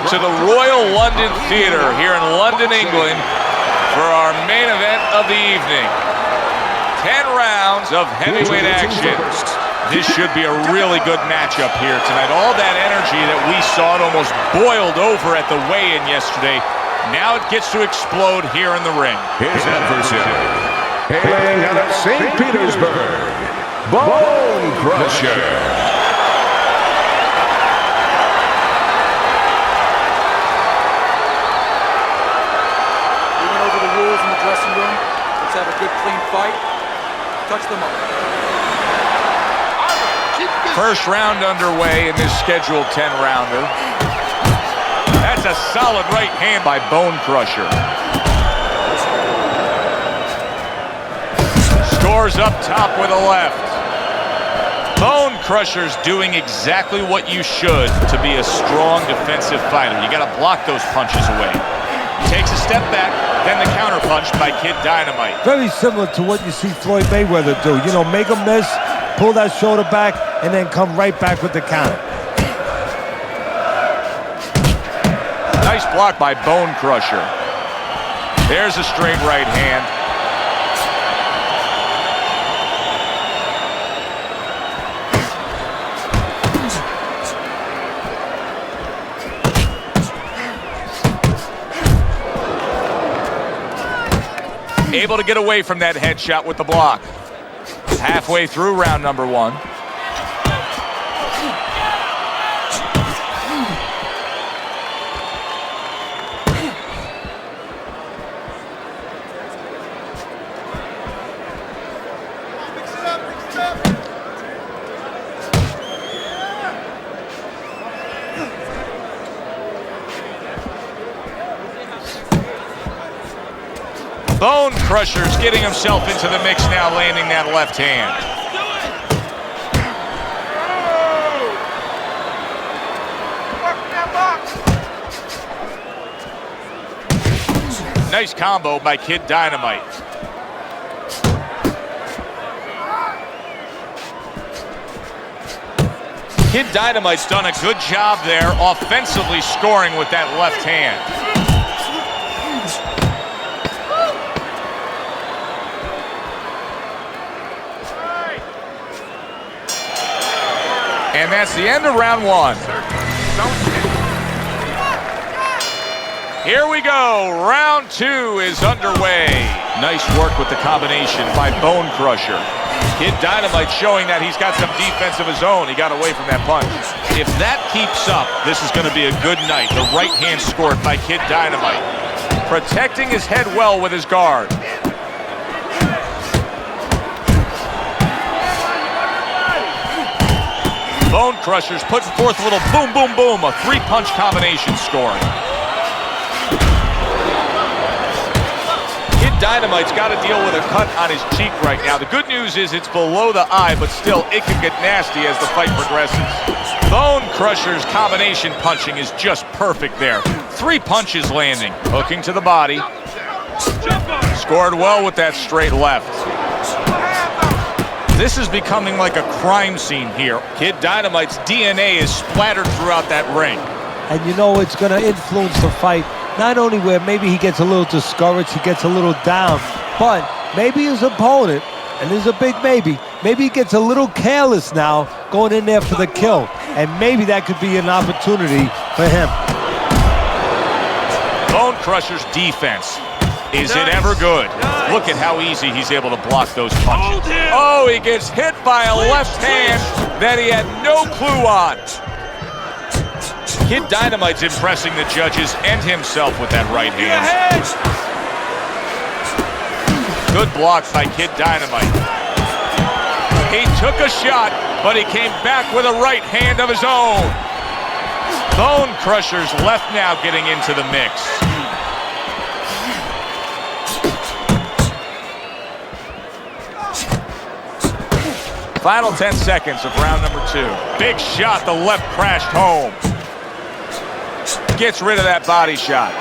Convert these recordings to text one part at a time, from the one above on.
to the Royal London Theatre here in London, England for our main event of the evening. 10 rounds of heavyweight action. This should be a really good matchup here tonight. All that energy that we saw, it almost boiled over at the weigh-in yesterday. Now it gets to explode here in the ring. His adversary, hailing out of St. Petersburg, Bone Crusher. Have a good clean fight. Touch them up. First round underway in this scheduled 10-rounder. That's a solid right hand by Bone Crusher. Scores up top with a left. Bone Crusher's doing exactly what you should to be a strong defensive fighter. You got to block those punches away. Takes a step back, then the counterpunch by Kid Dynamite. Very similar to what you see Floyd Mayweather do. You know, make a miss, pull that shoulder back, and then come right back with the counter. Nice block by Bone Crusher. There's a straight right hand. Able to get away from that headshot with the block. Halfway through round number one. Bone Crusher's getting himself into the mix now, landing that left hand. Nice combo by Kid Dynamite. Kid Dynamite's done a good job there, offensively scoring with that left hand. And that's the end of round one. Here we go. Round two is underway. Nice work with the combination by Bone Crusher. Kid Dynamite showing that he's got some defense of his own. He got away from that punch. If that keeps up, this is going to be a good night. The right hand scored by Kid Dynamite. Protecting his head well with his guard. Bone Crusher's putting forth a little boom, boom, boom, a three-punch combination scoring. Kid Dynamite's got to deal with a cut on his cheek right now. The good news is it's below the eye, but still, it can get nasty as the fight progresses. Bone Crusher's combination punching is just perfect there. 3 punches landing, hooking to the body. Scored well with that straight left. This is becoming like a crime scene here. Kid Dynamite's DNA is splattered throughout that ring. And you know it's going to influence the fight, not only where maybe he gets a little discouraged, he gets a little down, but maybe his opponent, and there's a big maybe he gets a little careless now going in there for the kill. And maybe that could be an opportunity for him. Bone Crusher's defense. Is it ever good? Look at how easy he's able to block those punches. Oh, he gets hit by a left hand that he had no clue on. Kid Dynamite's impressing the judges and himself with that right hand. Good block by Kid Dynamite. He took a shot, but he came back with a right hand of his own. Bone Crusher's left now getting into the mix. Final 10 seconds of round number 2. Big shot, the left crashed home. Gets rid of that body shot.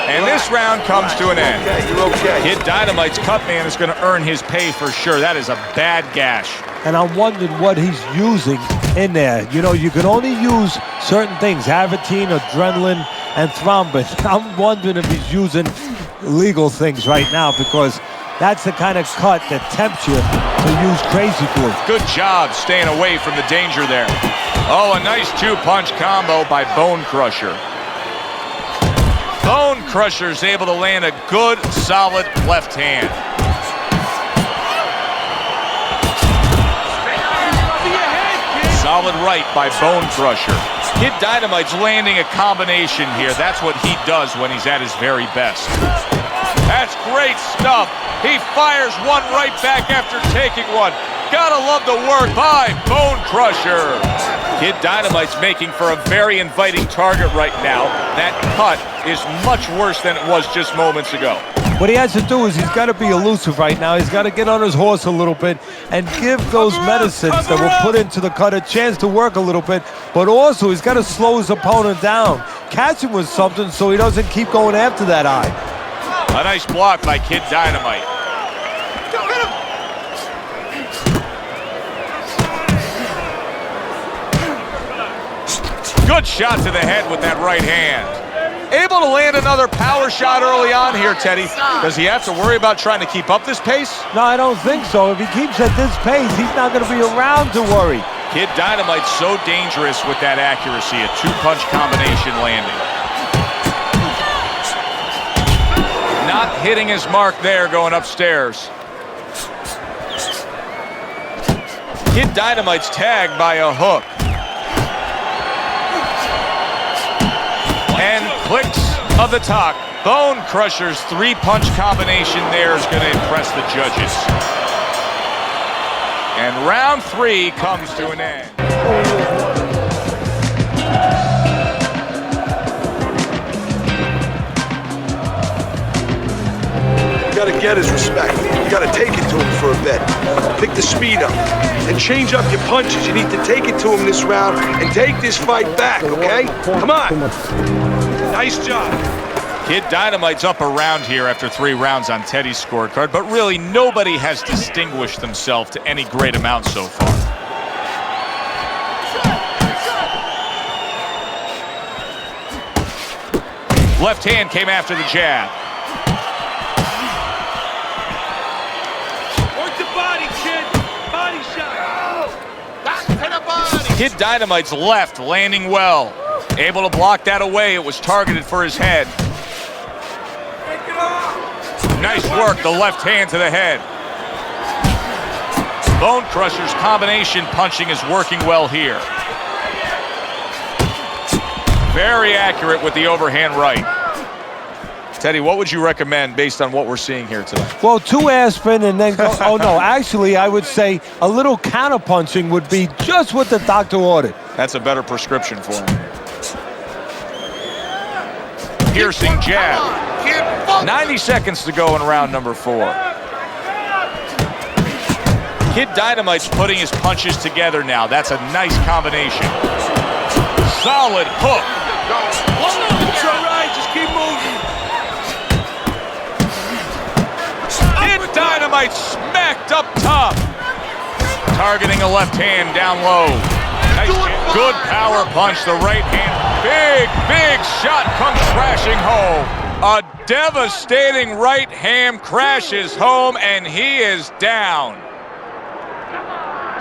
And this round comes to an end. Okay, you're okay. Kid Dynamite's cut man is going to earn his pay for sure. That is a bad gash. And I'm wondering what he's using in there. You know, you can only use certain things, Avatine, adrenaline, and thrombin. I'm wondering if he's using illegal things right now, because that's the kind of cut that tempts you to use crazy glue. Good job staying away from the danger there. Oh, a nice two-punch combo by Bone Crusher. Bone Crusher's able to land a good, solid left hand. Solid right by Bone Crusher. Kid Dynamite's landing a combination here. That's what he does when he's at his very best. That's great stuff. He fires one right back after taking one. Gotta love the work by Bone Crusher. Kid Dynamite's making for a very inviting target right now. That cut is much worse than it was just moments ago. What he has to do is he's got to be elusive right now. He's got to get on his horse a little bit and give those medicines that were put into the cut a chance to work a little bit, but also he's got to slow his opponent down. Catch him with something so he doesn't keep going after that eye. A nice block by Kid Dynamite. Good shot to the head with that right hand. Able to land another power shot early on here, Teddy. Does he have to worry about trying to keep up this pace? No, I don't think so. If he keeps at this pace, he's not going to be around to worry. Kid Dynamite's so dangerous with that accuracy, a two-punch combination landing. Not hitting his mark there going upstairs. Kid Dynamite's tagged by a hook. And clicks of the talk. Bone Crusher's three-punch combination there is going to impress the judges. And round 3 comes to an end. You gotta get his respect. You gotta take it to him for a bit. Pick the speed up and change up your punches. You need to take it to him this round and take this fight back, okay? Come on. Nice job. Kid Dynamite's up around here after 3 rounds on Teddy's scorecard, but really nobody has distinguished themselves to any great amount so far. Left hand came after the jab. Work the body, kid. Body shot. Back to the body. Kid Dynamite's left landing well. Able to block that away. It was targeted for his head. Nice work, the left hand to the head. Bone Crusher's combination punching is working well here. Very accurate with the overhand right. Teddy, what would you recommend based on what we're seeing here tonight? Well, 2 aspirin and then go, oh no, actually I would say a little counter-punching would be just what the doctor ordered. That's a better prescription for him. Piercing jab. 90 seconds to go in round number 4. Kid Dynamite's putting his punches together now. That's a nice combination. Solid hook. It's all right, just keep moving. Kid Dynamite smacked up top. Targeting a left hand down low. Nice, good power punch, the right hand. Big shot comes crashing home. A devastating right hand crashes home, and he is down.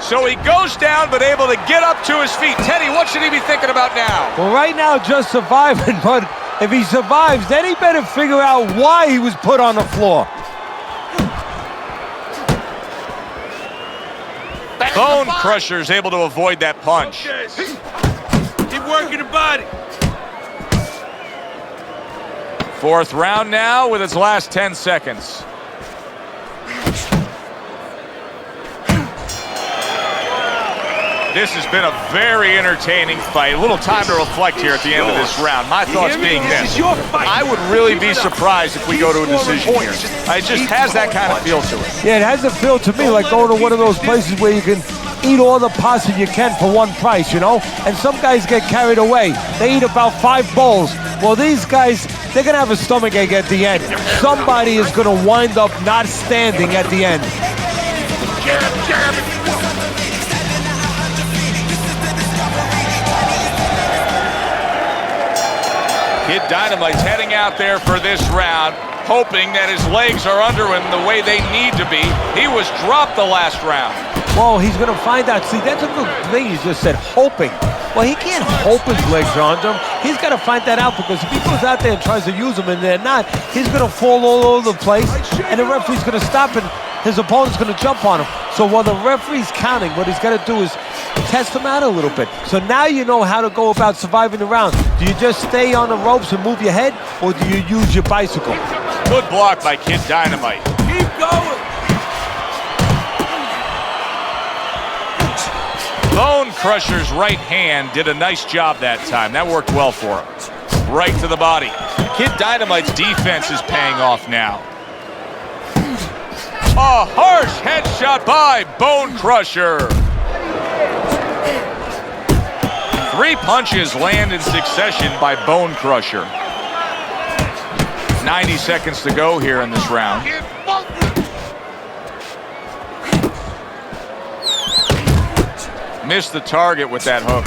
So he goes down, but able to get up to his feet. Teddy, what should he be thinking about now? Well, right now, just surviving, but if he survives, then he better figure out why he was put on the floor. Bone Crusher's able to avoid that punch. Keep working the body. 4th round now with its last 10 seconds. This has been a very entertaining fight. A little time to reflect here at the end of this round. My thoughts being this: I would really be surprised if we go to a decision here. It just has that kind of feel to it. Yeah, it has a feel to me like going to one of those places where you can eat all the pasta you can for one price, you know? And some guys get carried away. They eat about 5 bowls. Well, these guys they're going to have a stomachache at the end. Somebody is going to wind up not standing at the end. Kid Dynamite's heading out there for this round, hoping that his legs are under him the way they need to be. He was dropped the last round. Well, he's going to find out. See, that's a good thing you just said, hoping. Well, he can't hope his legs are under him. He's got to find that out, because if he goes out there and tries to use them and they're not, he's going to fall all over the place, and the referee's going to stop and his opponent's going to jump on him. So while the referee's counting, what he's got to do is test him out a little bit. So now you know how to go about surviving the round. Do you just stay on the ropes and move your head, or do you use your bicycle? Good block by Kid Dynamite. Keep going. Bone Crusher's right hand did a nice job that time. That worked well for him. Right to the body. Kid Dynamite's defense is paying off now. A harsh headshot by Bone Crusher. 3 punches land in succession by Bone Crusher. 90 seconds to go here in this round. Missed the target with that hook.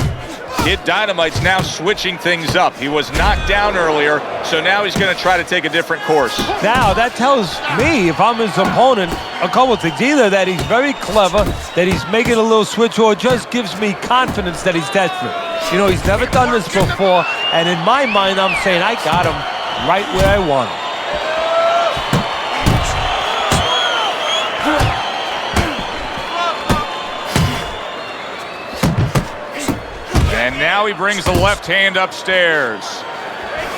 Kid Dynamite's now switching things up. He was knocked down earlier, so now he's going to try to take a different course. Now, that tells me, if I'm his opponent, a couple of things. Either that he's very clever, that he's making a little switch, or just gives me confidence that he's desperate. You know, he's never done this before, and in my mind, I'm saying, I got him right where I want him. And now he brings the left hand upstairs.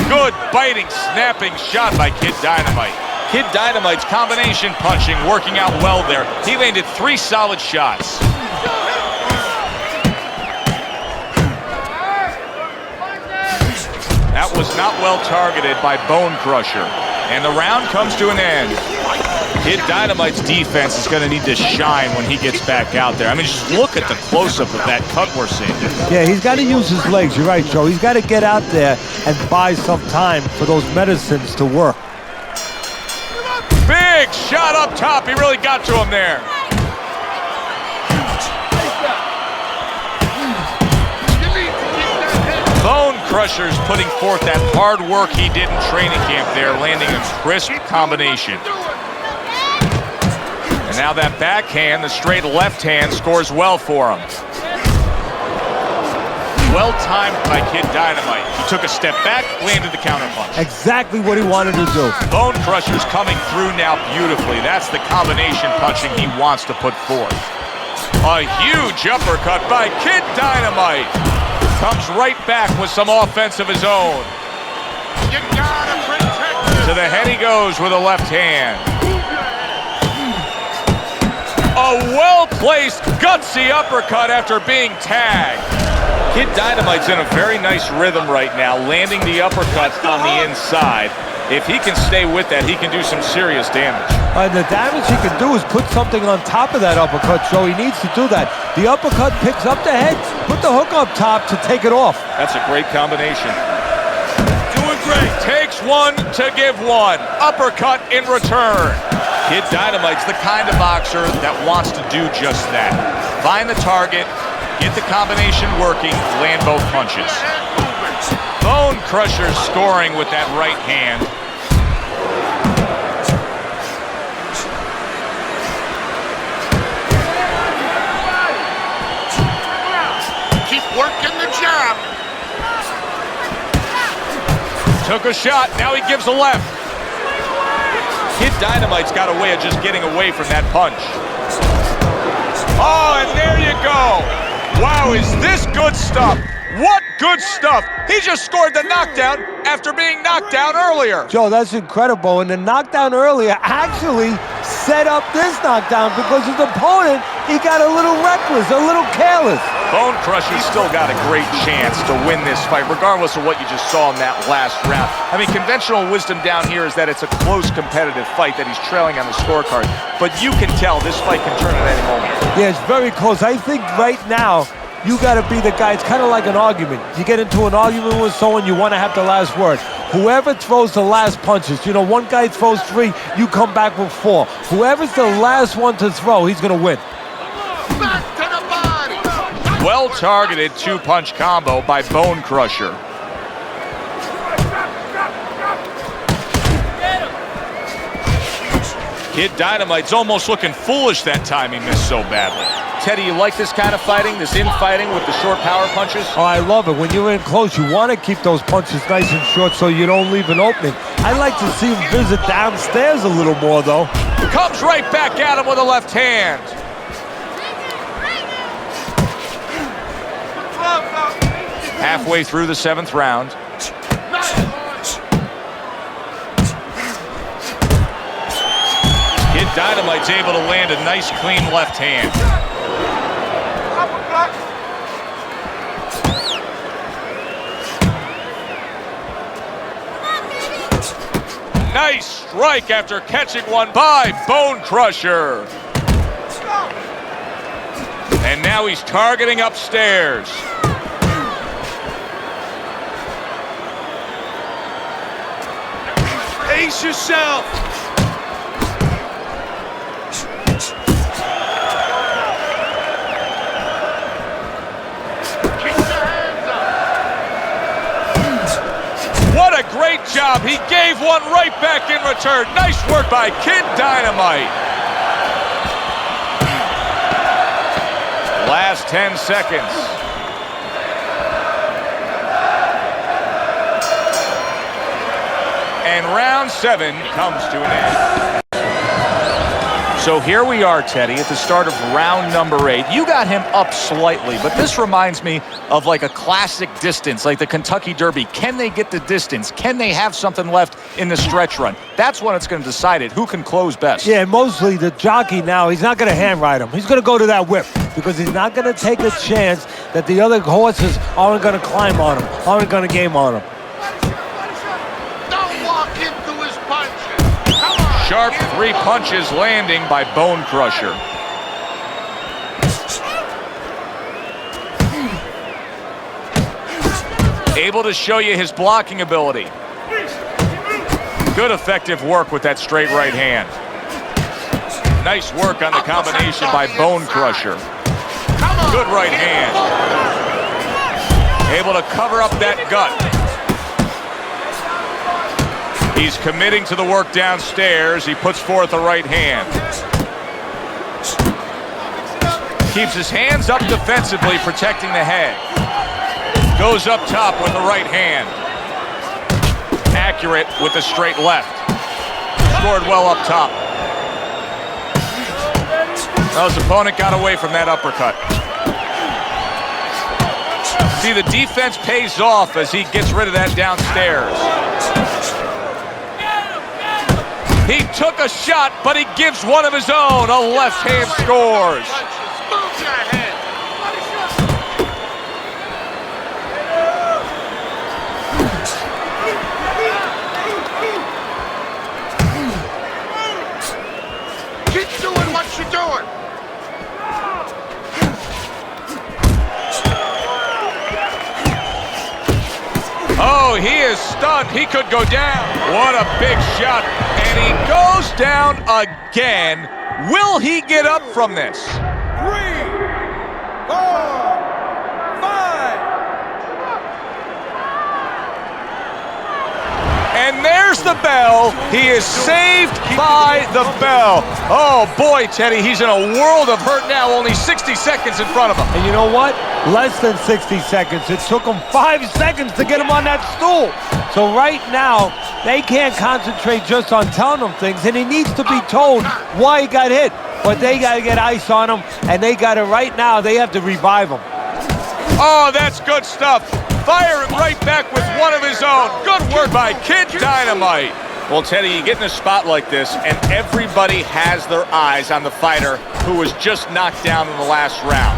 Good biting, snapping shot by Kid Dynamite. Kid Dynamite's combination punching working out well there. He landed 3 solid shots. That was not well targeted by Bone Crusher. And the round comes to an end. Kid Dynamite's defense is going to need to shine when he gets back out there. I mean, just look at the close-up of that cut we're seeing. Yeah, he's got to use his legs. You're right, Joe. He's got to get out there and buy some time for those medicines to work. Big shot up top. He really got to him there. Bone Crusher's putting forth that hard work he did in training camp there, landing a crisp combination. And now that backhand, the straight left hand, scores well for him. Well timed by Kid Dynamite. He took a step back, landed the counterpunch. Exactly what he wanted to do. Bone Crusher's coming through now beautifully. That's the combination punching he wants to put forth. A huge uppercut by Kid Dynamite. Comes right back with some offense of his own. You gotta protect him. To the head he goes with a left hand. A well-placed, gutsy uppercut after being tagged. Kid Dynamite's in a very nice rhythm right now, landing the uppercuts on the inside. If he can stay with that, he can do some serious damage. The damage he can do is put something on top of that uppercut, so he needs to do that. The uppercut picks up the head, put the hook up top to take it off. That's a great combination. Doing great. Takes one to give one. Uppercut in return. Kid Dynamite's the kind of boxer that wants to do just that. Find the target, get the combination working, land both punches. Bone Crusher scoring with that right hand. Keep working the jab. Took a shot, now he gives a left. Kid Dynamite's got a way of just getting away from that punch. Oh, and there you go. Wow, is this good stuff? What good stuff! He just scored the knockdown after being knocked down earlier. Joe, that's incredible. And the knockdown earlier actually set up this knockdown because his opponent, he got a little reckless, a little careless. Bone Crusher's still got a great chance to win this fight, regardless of what you just saw in that last round. I mean, conventional wisdom down here is that it's a close, competitive fight, that he's trailing on the scorecard. But you can tell this fight can turn at any moment. Yeah, it's very close. I think right now, you got to be the guy. It's kind of like an argument. You get into an argument with someone, you want to have the last word. Whoever throws the last punches, you know, one guy throws 3, you come back with 4. Whoever's the last one to throw, he's going to win. Well-targeted 2-punch combo by Bone Crusher. Kid Dynamite's almost looking foolish that time he missed so badly. Teddy, you like this kind of fighting, this infighting with the short power punches? Oh, I love it. When you're in close, you want to keep those punches nice and short so you don't leave an opening. I like to see him visit downstairs a little more, though. Comes right back at him with a left hand. Halfway through the 7th round. Kid Dynamite's able to land a nice, clean left hand. Nice strike after catching one by Bone Crusher. And now he's targeting upstairs. Pace yourself. What a great job. He gave one right back in return. Nice work by Kid Dynamite. Last 10 seconds. And round 7 comes to an end. So here we are, Teddy, at the start of round number 8. You got him up slightly, but this reminds me of like a classic distance, like the Kentucky Derby. Can they get the distance? Can they have something left in the stretch run? That's when it's going to decide it, who can close best. Yeah, mostly the jockey now, he's not going to hand ride him. He's going to go to that whip because he's not going to take a chance that the other horses aren't going to climb on him, aren't going to game on him. Sharp 3 punches landing by Bone Crusher. Able to show you his blocking ability. Good effective work with that straight right hand. Nice work on the combination by Bone Crusher. Good right hand. Able to cover up that gut. He's committing to the work downstairs. He puts forth a right hand. Keeps his hands up defensively, protecting the head. Goes up top with the right hand. Accurate with the straight left. Scored well up top. Well, his opponent got away from that uppercut. See, the defense pays off as he gets rid of that downstairs. He took a shot, but he gives one of his own. A left hand scores. Keep doing what you're doing. Oh, he is stunned. He could go down. What a big shot. And he goes down again. Will he get up from this? 3, 4, 5. And there's the bell. He is saved by the bell. Oh, boy, Teddy, he's in a world of hurt now. Only 60 seconds in front of him. And you know what? Less than 60 seconds. It took him 5 seconds to get him on that stool. So right now, they can't concentrate just on telling him things, and he needs to be told why he got hit. But they got to get ice on him, and they got to, right now, they have to revive him. Oh, that's good stuff. Fire him right back with one of his own. Good work by Kid Dynamite. Well, Teddy, you get in a spot like this, and everybody has their eyes on the fighter who was just knocked down in the last round.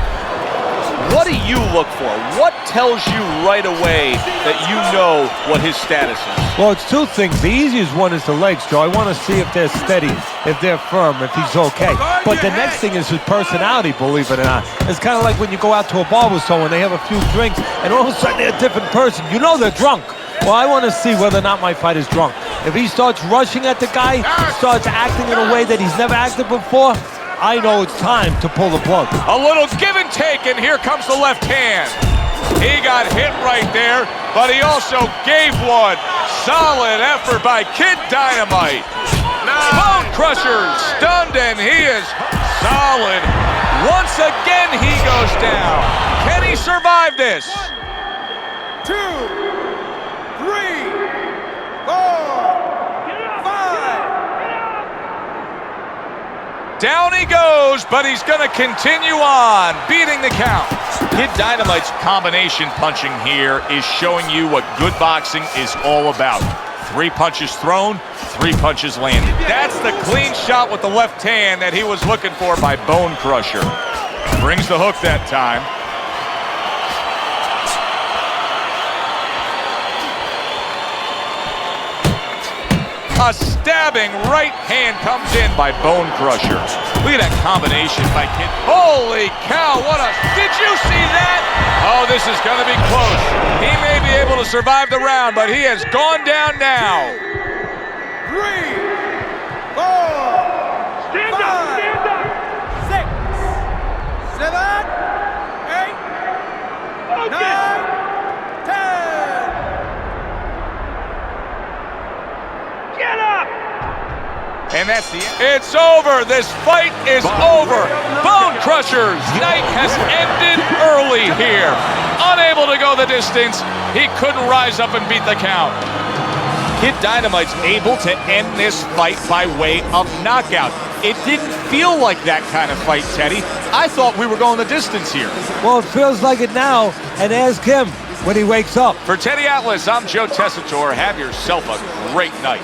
What do you look for? What tells you right away that you know what his status is? Well, it's 2 things. The easiest one is the legs, Joe. I want to see if they're steady, if they're firm, if he's okay. But the next thing is his personality, believe it or not. It's kind of like when you go out to a bar with someone, they have a few drinks, and all of a sudden they're a different person. You know they're drunk. Well, I want to see whether or not my fighter's drunk. If he starts rushing at the guy, starts acting in a way that he's never acted before, I know it's time to pull the plug. A little give and take, and here comes the left hand. He got hit right there, but he also gave one. Solid effort by Kid Dynamite. Bone Crusher stunned, and he is solid. Once again, he goes down. Can he survive this? 1, 2, 3, 4, 5. Down he goes, but he's going to continue on, beating the count. Kid Dynamite's combination punching here is showing you what good boxing is all about. 3 punches thrown, 3 punches landed. That's the clean shot with the left hand that he was looking for by Bone Crusher. Brings the hook that time. A stabbing right hand comes in by Bone Crusher. Look at that combination by Kid. Holy cow, what a... Did you see that? Oh, this is going to be close. He may be able to survive the round, but he has gone down now. 3, 4, 5, 6, 7, 8, 9, 10. And that's the end. It's over. This fight is over. Bone Crusher's night has ended early here. Unable to go the distance, he couldn't rise up and beat the count. Kid Dynamite's able to end this fight by way of knockout. It didn't feel like that kind of fight, Teddy. I thought we were going the distance here. Well, it feels like it now, and ask him when he wakes up. For Teddy Atlas, I'm Joe Tessitore. Have yourself a great night.